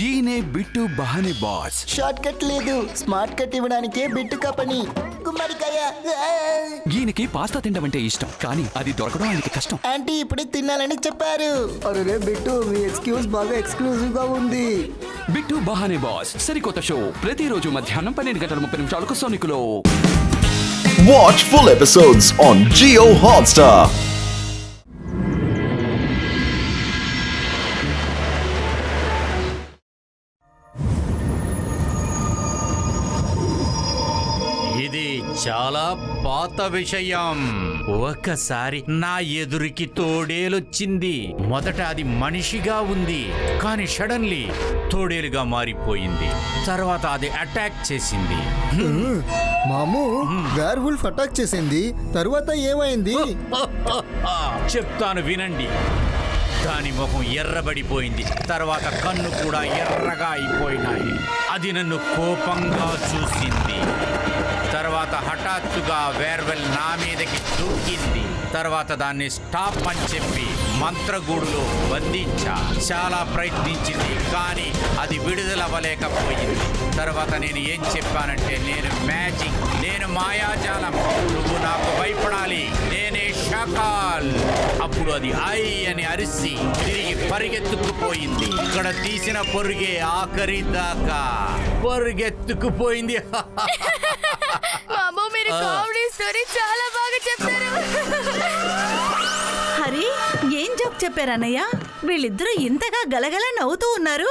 ఈయనే bit బహానే boss. Short cut లేదు, smart cut ఇవ్వడానికే బిట్టుకా పని. గుమ్మడికాయ. ఈయనకి పాస్తా తినడం అంటే ఇష్టం, కానీ అది దొరకడం ఆయనకి కష్టం. ఆంటీ ఇప్పుడే తినాలని చెప్పారు. అరే బిట్టు, మీ ఎక్స్క్యూజ్ బాగా ఎక్స్క్లూజివ్ గా ఉంది. బిట్టు బహానే బాస్ సరికొత్త షో ప్రతిరోజు మధ్యాహ్నం 12:30 సోనికులో. Watch full episodes on Jio Hotstar. ఇది చాలా పాత విషయం. ఒక్కసారి నా ఎదురికి తోడేలొచ్చింది. మొదట అది మనిషిగా ఉంది, కానీ సడన్లీ తోడేలుగా మారిపోయింది. తర్వాత అది అటాక్ చేసింది. మాము, వేర్ వుల్ఫ్ అటాక్ చేసింది. తర్వాత ఏమైంది? చెప్తాను వినండి. దాని ముఖం ఎర్రబడిపోయింది, తర్వాత కన్ను కూడా ఎర్రగా అయిపోయినాయి. అది నన్ను కోపంగా చూసింది. తర్వాత హఠాత్తుగా వేర్వెల్ నా మీదకి దూకింది. తర్వాత దాన్ని స్టాప్ అని చెప్పి మంత్రగూడులో బంధించా. చాలా ప్రయత్నించింది, కానీ అది విడుదలవ్వలేకపోయింది. తర్వాత నేను ఏం చెప్పానంటే, నేను మ్యాజిక్, నేను మాయాజాలం, నువ్వు నాకు భయపడాలి, నేనే షకాల్. అప్పుడు అది ఐ అని అరిసి తిరిగి పరిగెత్తుకుపోయింది. ఇక్కడ తీసిన పొరుగే ఆఖరి దాకా పరిగెత్తుకుపోయింది. మీరు కామెడీ స్టోరీ చాలా బాగా చెప్పారు. హరి, ఏం జోక్ చెప్పారన్నయ్య? వీళ్ళిద్దరూ ఇంతగా గలగల నవ్వుతూ ఉన్నారు.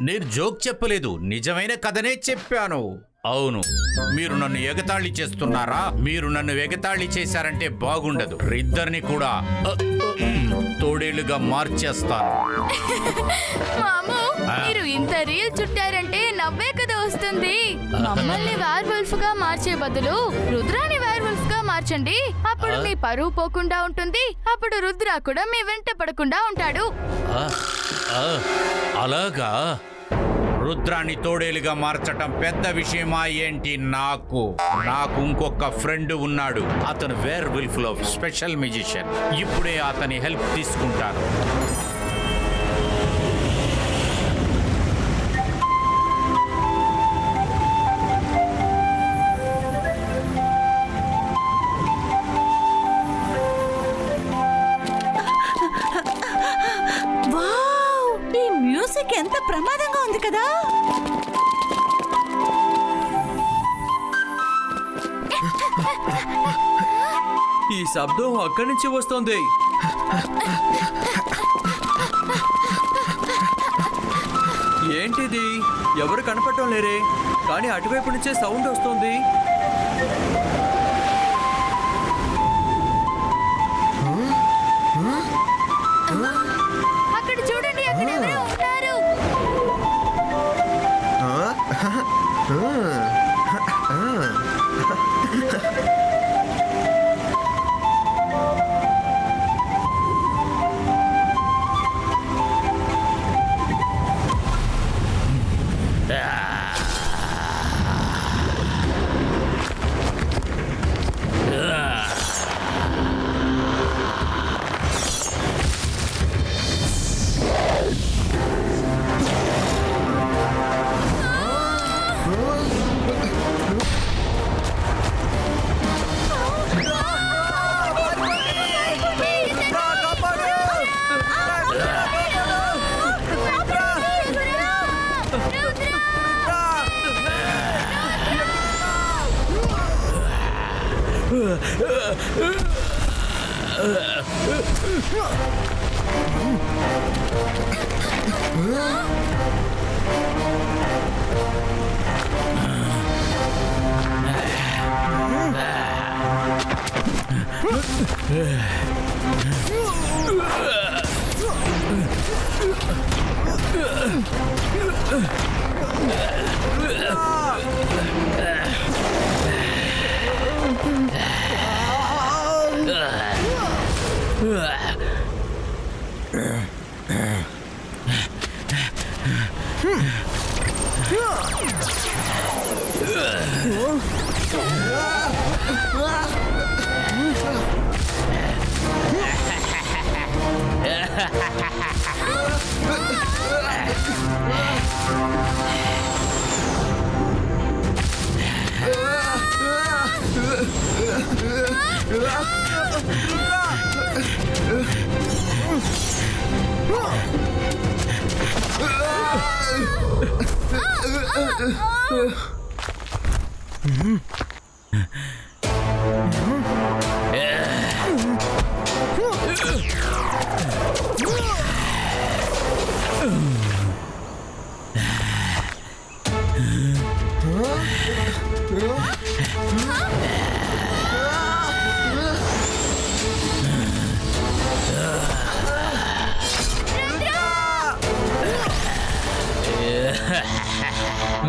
నేను జోక్ చెప్పలేదు, నిజమైన కథనే చెప్పాను. అవును, మీరు నన్ను ఎగతాళి చేస్తున్నారా? మీరు నన్ను ఎగతాళి చేశారంటే బాగుండదు. ఇద్దరిని కూడా తోడేళ్లుగా మార్చేస్తాను. మామూ, మీరు ఇంత రీల్ చుట్టారంటే నవ్వే కదా వస్తుంది. మమ్మల్ని వేర్వుల్ఫ్ గా మార్చే బదులు రుద్రాని వేర్వుల్ఫ్ గా మార్చండి. అప్పుడు మీ పరువు పోకుండా ఉంటుంది. అప్పుడు రుద్ర కూడా మీ వెంట పడకుండా ఉంటాడు. అలాగా? రుద్రాన్ని తోడేలుగా మార్చటం పెద్ద విషయమా ఏంటి? నాకు ఇంకొక ఫ్రెండ్ ఉన్నాడు. అతను వేర్ వుల్ఫ్ లో స్పెషల్ మ్యూజిషియన్. ఇప్పుడే అతని హెల్ప్ తీసుకుంటాను. వావ్, ఈ మ్యూజిక్ ఎంత ప్రమాదంగా ఉంది కదా. ఈ శబ్దం అక్కడి నుంచి వస్తోంది. ఏంటిది? ఎవరు కనపడటం లేరే, కానీ అటువైపు నుంచే సౌండ్ వస్తుంది. అక్కడ చూడండి, అక్కడ ఎవరో ఉన్నారు.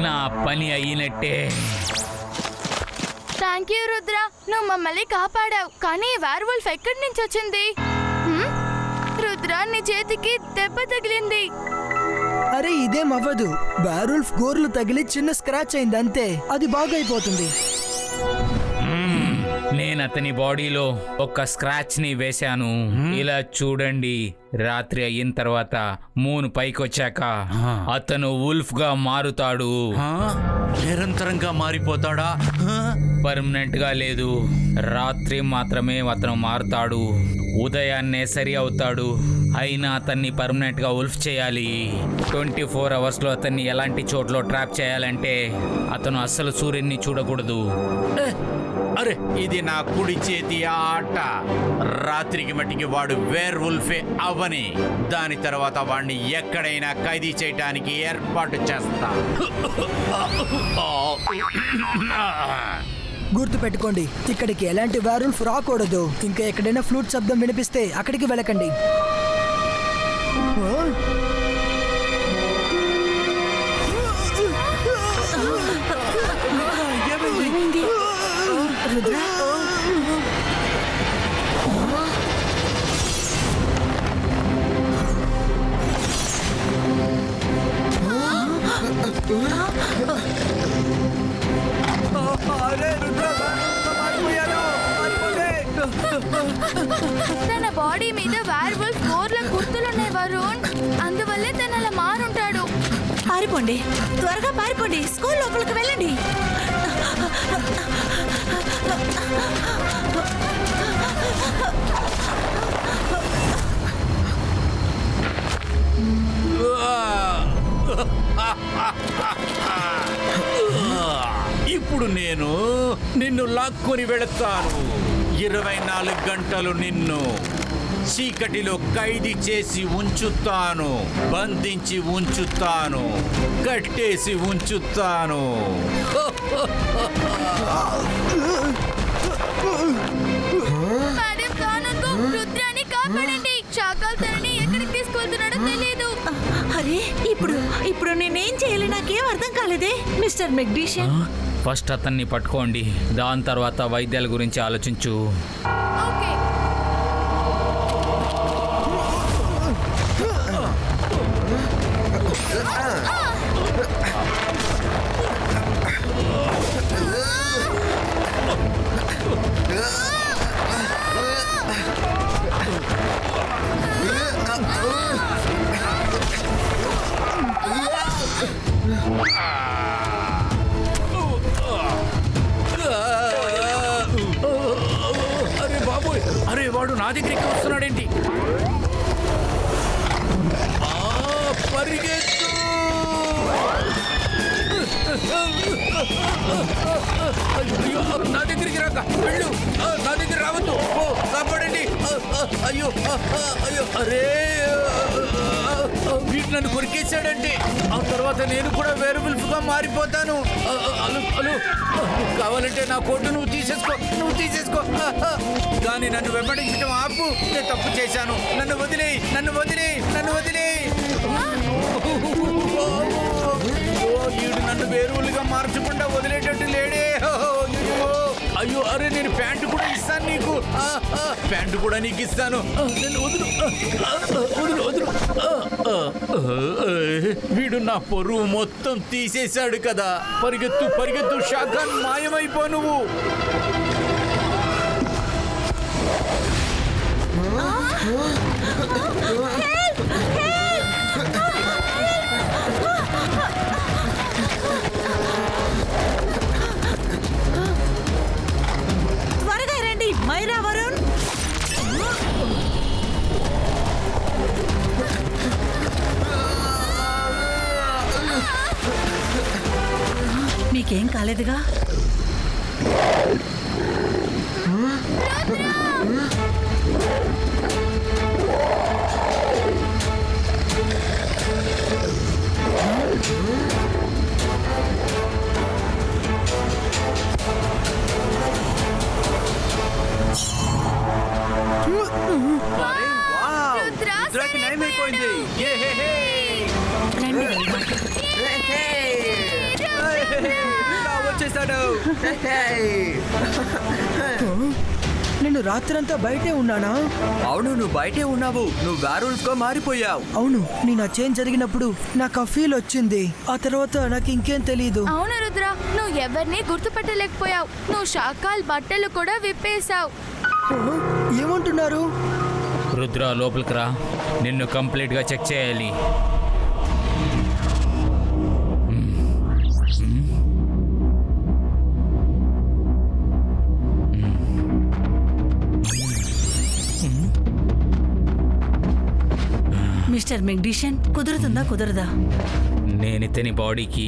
నా పని అయినట్టే. థ్యాంక్ యూ రుద్ర, నువ్వు మమ్మల్ని కాపాడావు. కానీ వేర్వుల్ఫ్ ఎక్కడి నుంచి వచ్చింది? రుద్ర, నీ చేతికి దెబ్బ తగిలింది. అరే ఇదేం అవ్వదు. బ్యారుల్ఫ్ గోర్లు తగిలి చిన్న స్క్రాచ్ అయింది అంతే, అది బాగైపోతుంది. నేను అతని బాడీలో ఒక స్క్రాచ్ ని వేశాను. ఇలా చూడండి, రాత్రి అయిన తర్వాత మూన్ పైకి వచ్చాక అతను వుల్ఫ్ గా మారుతాడు. నిరంతరంగా మారిపోతాడా? పర్మనెంట్ గా లేదు, రాత్రి మాత్రమే అతను మారుతాడు. ఉదయాన్నే సరి అవుతాడు. అయినా అతన్ని పర్మనెంట్ గా వుల్ఫ్ చేయాలి. 24 hours లో అతన్ని ఎలాంటి చోట్లో ట్రాప్ చేయాలంటే అతను అస్సలు సూర్యుడిని చూడకూడదు. అరే, ఇది నా కుడి చేతి ఆట. రాత్రికి మట్టికి వాడు వేర్ వుల్ఫే అవని, దాని తర్వాత వాడిని ఎక్కడైనా ఖైదీ చేయటానికి ఏర్పాటు చేస్తా. గుర్తు పెట్టుకోండి, ఇక్కడికి ఎలాంటి బ్యారుల్ఫ్ రాకూడదు. ఇంకా ఎక్కడైనా ఫ్లూట్ శబ్దం వినిపిస్తే అక్కడికి వెళ్ళకండి. తన బాడీ మీద వేర్వుల్ఫ్ గోర్ల గుర్తులున్నాయి వరుణ్, అందువల్లే తను అలా మారుంటాడు. పారిపోండి, త్వరగా పారిపోండి. స్కూల్ లోపలికి వెళ్ళండి. ఇప్పుడు నేను నిన్ను లాక్కొని వెళతాను. 24 గంటలు నిన్ను చీకటిలో ఖైదీ చేసి ఉంచుతాను, బంధించి ఉంచుతాను, కట్టేసి ఉంచుతాను. మేడం కానందు, రుద్రాన్ని కాపాడండి. చాకాల్ తనని ఎక్కడికి తీసుకెళ్తున్నాడో తెలియదు. అరే, ఇప్పుడు నేనేం చేయాలి? నాకేం అర్థం కాలేదే మిస్టర్ మెగ్డీషియన్. ఫస్ట్ అతన్ని పట్టుకోండి, దాని తర్వాత వైద్యాల గురించి ఆలోచించు. ఓకే. అరే బాబోయ్, అరే వాడు నా దగ్గరికి వస్తున్నాడేంటి? పరిగెత్తు! అయ్యో, నా దగ్గరికి రాక, వెళ్ళు. నా దగ్గర రావద్దు. కాపాడండి. అయ్యో అయ్యో, అరే వీడు నన్ను కొరికేశాడంటే ఆ తర్వాత నేను కూడా వేర్వుల్ఫ్ గా మారిపోతాను. అలు కావాలంటే నా కోటు నువ్వు తీసేసుకో. కానీ నన్ను వెంబడించడం ఆపు. నేను తప్పు చేశాను. నన్ను వదిలేయ్. వీడు నన్ను వేరువులుగా మార్చకుండా వదిలేటట్టు లేడే. అయ్యో, అరే నేను ప్యాంటు కూడా ఇస్తాను నీకు. ప్యాంటు కూడా నీకు ఇస్తాను. నేను వదులు. వీడు నా పొరువు మొత్తం తీసేశాడు కదా. పరిగెత్తు షాఖాన్, మాయమైపో నువ్వు. త్వరగా రండి మైరా, వరుణ్. నీకేం కాలేదుగా? రుద్రాకి నయమైపోయింది. రండి వచ్చేసాడు. నేను రాత్రంతా బయటే ఉన్నానా? అవును, నువ్వు బయటే ఉన్నావు. నువ్వు వేర్వుల్ఫ్ గా మారిపోయావు. అవును, నేను ఆ చేంజ్ జరిగినప్పుడు నాకు ఆ ఫీల్ వచ్చింది. ఆ తర్వాత నాకు ఇంకేం తెలియదు. అవును రుద్ర, నువ్వు ఎవరిని గుర్తుపట్టలేకపోయావు. నువ్వు షాకాల్ బట్టలు కూడా విప్పేశావు. ఏమంటున్నారు? రుద్ర లోపలికి రా, నిన్ను కంప్లీట్ గా చెక్ చేయాలి. మిస్టర్ మెగ్డిషన్, కుదురుతుందా కుదరదా? నేను ఇతని బాడీకి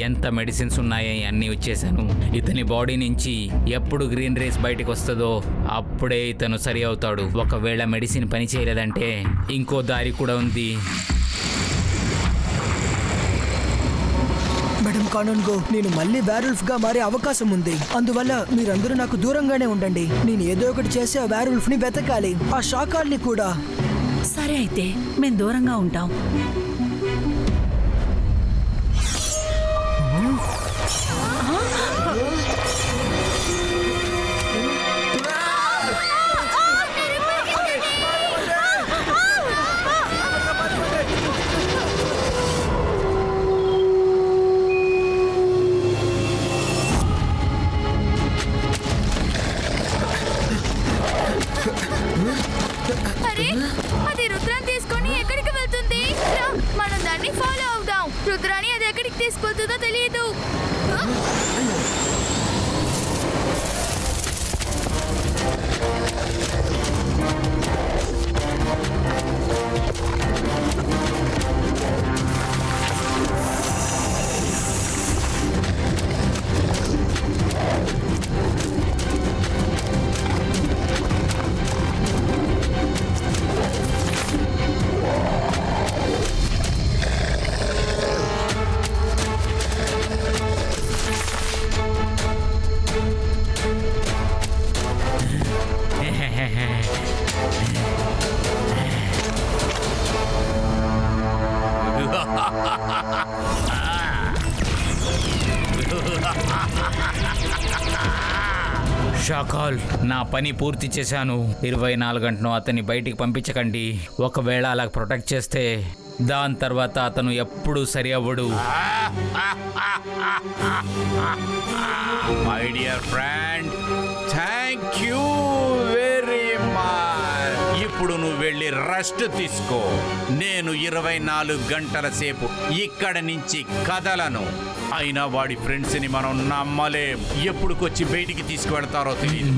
ఎంత మెడిసిన్స్ ఉన్నాయో అన్నీ వచ్చేసాను. ఇతని బాడీ నుంచి ఎప్పుడు గ్రీన్ రేస్ బయటకు వస్తుందో అప్పుడే ఇతను సరి అవుతాడు. ఒకవేళ మెడిసిన్ పని చేయలేదంటే ఇంకో దారి కూడా ఉంది. మేడం కానూన్ గో, నేను మళ్ళీ వేర్వుల్ఫ్ గా మారే అవకాశం ఉంది. అందువల్ల మీరందరూ నాకు దూరంగానే ఉండండి. నేను ఏదో ఒకటి చేసి ఆ వేర్వుల్ఫ్ ని వెతకాలి, ఆ షాకాల్ని కూడా. సరే అయితే మేము దూరంగా ఉంటాం. అరే, అది రుద్రాన్ని తీసుకొని ఎక్కడికి వెళ్తుంది? రా, మనం దాన్ని ఫాలో అవుదాం. రుద్రాని అది ఎక్కడికి తీసుకెళ్తుందో తెలియదు. షాకాల్, నా పని పూర్తి చేశాను. 24 గంటలు అతన్ని బయటికి పంపించకండి. ఒకవేళ అలా ప్రొటెక్ట్ చేస్తే దాని తర్వాత అతను ఎప్పుడూ సరి అవ్వడు. My dear friend, thank you very much. ఇప్పుడు నువ్వు వెళ్ళి రెస్ట్ తీసుకో. నేను 24 గంటల సేపు ఇక్కడ నుంచి కదలను. అయినా వాడి ఫ్రెండ్స్ ని మనం నమ్మలేం. ఎప్పుడుకొచ్చి బయటికి తీసుకువెళ్తారో తెలియదు.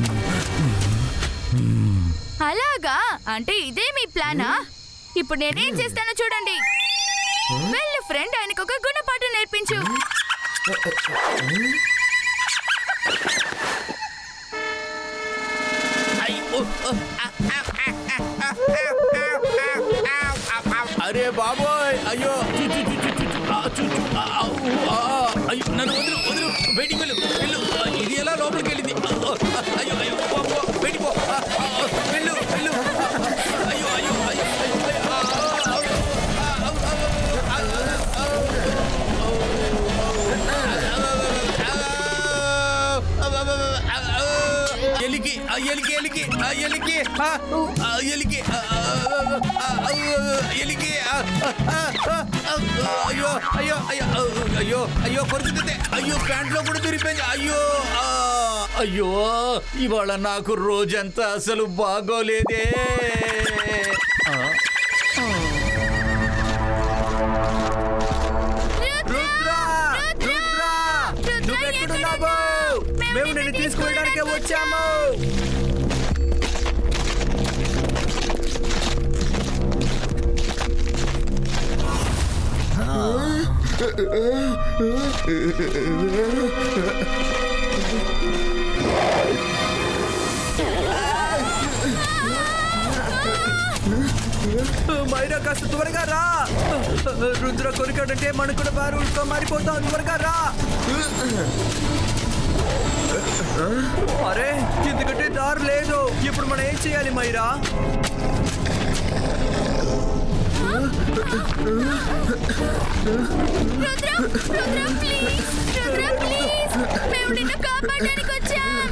అలాగా? అంటే ఇదే మీ ప్లానా? ఇప్పుడు నేనేం చేస్తానో చూడండి. వెళ్ళు ఫ్రెండ్, ఆయనకు ఒక గుణపాఠం నేర్పించు. అరే బాబోయ్, అయ్యో అయ్యో, నన్ను వదులు వదులు, బయటికి వెళ్ళు వెళ్ళు. ఇది ఎలా లోపలికి వెళ్ళింది? అయ్యో అయ్యో, బయటికి పో, వెళ్ళు వెళ్ళు. అయ్యో అయ్యో అయ్యో, ఎలికి ఎలికి ఎలికి ఎలికి ఎలికి ఎలికి. అయ్యో అయ్యో అయ్యో అయ్యో అయ్యో, కొరుకుతుంది. అయ్యో, ప్యాంట్లో కూడా తిరిగిపోయింది. అయ్యో అయ్యో, ఇవాళ నాకు రోజంతా అసలు బాగోలేదే. నువ్వెక్కడున్నావు? మేము నిన్ను తీసుకువెళ్ళడానికే వచ్చాము. మైరా కాస్త త్వరగా రా. రుద్ర కొరికాడంటే మనం కూడా వేర్వుల్ఫ్ గా మారిపోతాం. త్వరగా రా. అరే ఎందుకంటే దారి లేదు. ఇప్పుడు మనం ఏం చేయాలి మైరా? రుద్ర రుద్ర ప్లీజ్, రుద్ర ప్లీజ్, మేము నిన్ను కాపాడడానికి వచ్చాం.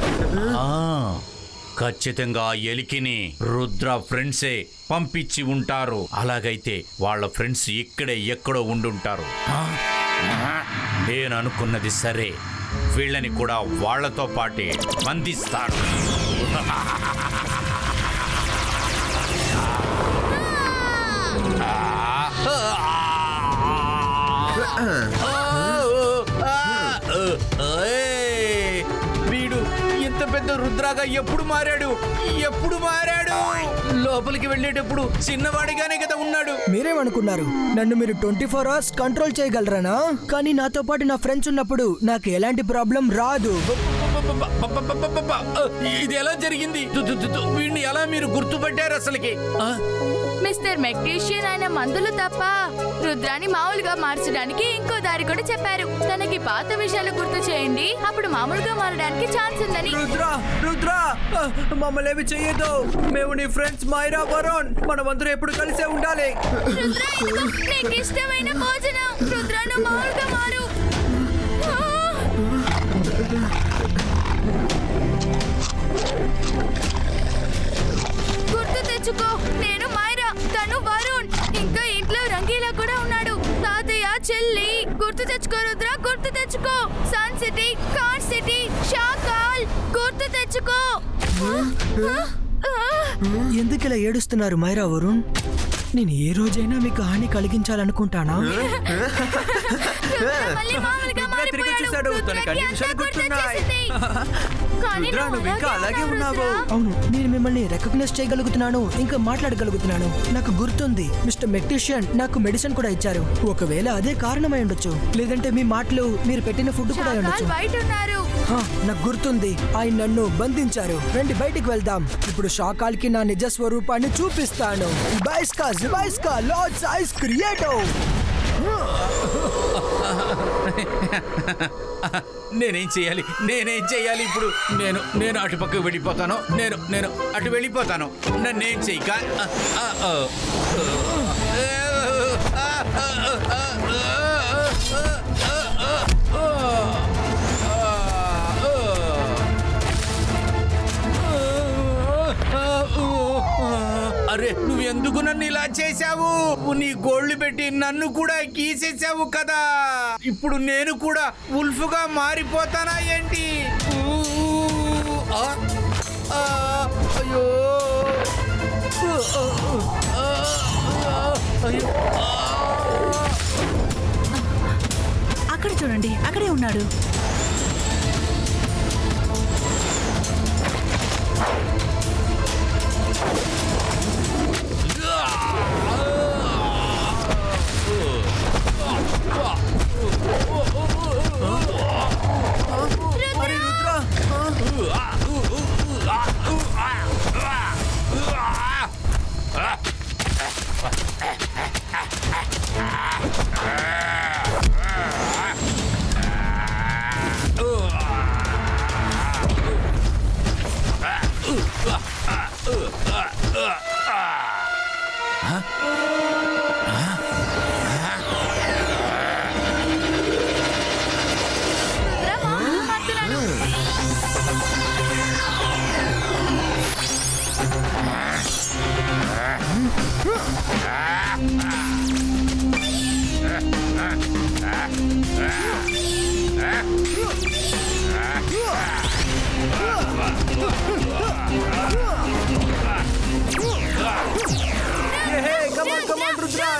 ఖచ్చితంగా ఆ ఎలికిని రుద్ర ఫ్రెండ్సే పంపించి ఉంటారు. అలాగైతే వాళ్ళ ఫ్రెండ్స్ ఇక్కడే ఎక్కడో ఉండుంటారు. నేను అనుకున్నది సరే, వీళ్ళని కూడా వాళ్లతో పాటే బంధిస్తాను. వీడు ఇంత పెద్ద రుద్రాగా ఎప్పుడు మారాడు? లోపలికి వెళ్ళేటప్పుడు చిన్నవాడిగానే కదా ఉన్నాడు. మీరేమనుకున్నారు? నన్ను మీరు 24 hours కంట్రోల్ చేయగలరానా? కానీ నాతో పాటు నా ఫ్రెండ్స్ ఉన్నప్పుడు నాకు ఎలాంటి ప్రాబ్లం రాదు. ఇది ఎలా జరిగింది? వీడిని ఎలా మీరు గుర్తుపట్టారు అసలుకి? మిస్టర్ మెగ్నీషియన్ ఆయన మందులు తప్ప రుద్రాన్ని మామూలుగా మార్చడానికి ఇంకో దారి కూడా చెప్పారు. తనకి పాత విషయాలు గుర్తు చేయండి, అప్పుడు మామూలుగా మారడానికి ఛాన్స్ ఉందని. రుద్ర మమ్మల్ని ఏమి చెయ్యదు. మేము నీ ఫ్రెండ్స్ మైరా, వరుణ్, మనమందరం ఎప్పుడు కలిసే ఉండాలి. రుద్ర, ఇదిగో నీకు ఇష్టమైన భోజనం. రుద్రాను మామూలుగా మారు. గుర్తు తెచ్చుకో, నేను మైరా, తను వరుణ్, ఇంకా ఇంట్లో రంగీలా కూడా ఉన్నాడు. తాతయ్య, చెల్లి. గుర్తు తెచ్చుకో రుద్ర, గుర్తు తెచ్చుకో. Sun city, car city, Shakaal. గుర్తు తెచ్చుకో. ఎందుకు ఇలా ఏడుస్తున్నారు మైరా, వరుణ్? నేను ఏ రోజైనా మీకు హాని కలిగించాలనుకుంటానా? మళ్ళీ మామూలుగా తిరిగి మారిపోయాడు. వచ్చేసాడు. తనకి అన్ని రుద్రాకి విషయాలు అంతా గుర్తున్నాయి. గుర్తొచ్చేసింది. కానీ రుద్ర, నువ్వు ఇంకా అలాగే ఉన్నావు. రుద్ర. అవును, నేను మిమ్మల్ని రికగ్నైజ్ చేయగలుగుతున్నాను, ఇంకా మాట్లాడగలుగుతున్నాను. నాకు గుర్తుంది, మిస్టర్ మెగ్నీషియన్ నాకు మెడిసిన్ కూడా ఇచ్చారు. ఒకవేళ అదే కారణమై ఉండొచ్చు, లేదంటే మీ మాటలు, మీరు పెట్టిన ఫుడ్ కూడా అయి ఉండొచ్చు. షాకాల్ బయట ఉన్నారు. నాకు గుర్తుంది, ఆయన నన్ను బంధించారు. రండి బయటికి వెళ్దాం. ఇప్పుడు షాకాల్ కి నా నిజ స్వరూపాన్ని చూపిస్తాను. బైస్కా లార్డ్స్ ఐస్ క్రియేటో. నేనేం చేయాలి ఇప్పుడు? నేను అటుపక్క వెళ్ళిపోతాను. నేను అటు వెళ్ళిపోతాను. నన్నేం చేయక. అరే, నువ్వెందుకు నన్ను ఇలా చేశావు? నీ గోళ్లు పెట్టి నన్ను కూడా గీసేసావు కదా. ఇప్పుడు నేను కూడా ఉల్ఫ్ గా మారిపోతానా ఏంటి? అయ్యో, అక్కడ చూడండి, అక్కడే ఉన్నాడు. రుద్ర మామూలుగా మారుతున్నాడు. Come on, Rudra!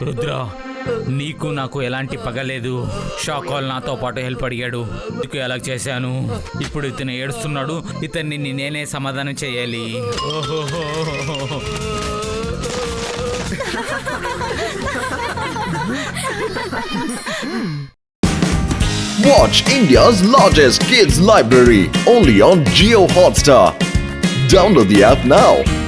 రుద్ర నీకు నాకు ఎలాంటి పగలేదు. షాకాల్ నాతో పాటు హెల్ప్ అడిగాడు, అందుకు అలా చేశాను. ఇప్పుడు ఇతను ఏడుస్తున్నాడు, ఇతన్ని నేనే సమాధానం చేయాలి. Watch India's largest kids library only on Jio Hotstar. Download the app now.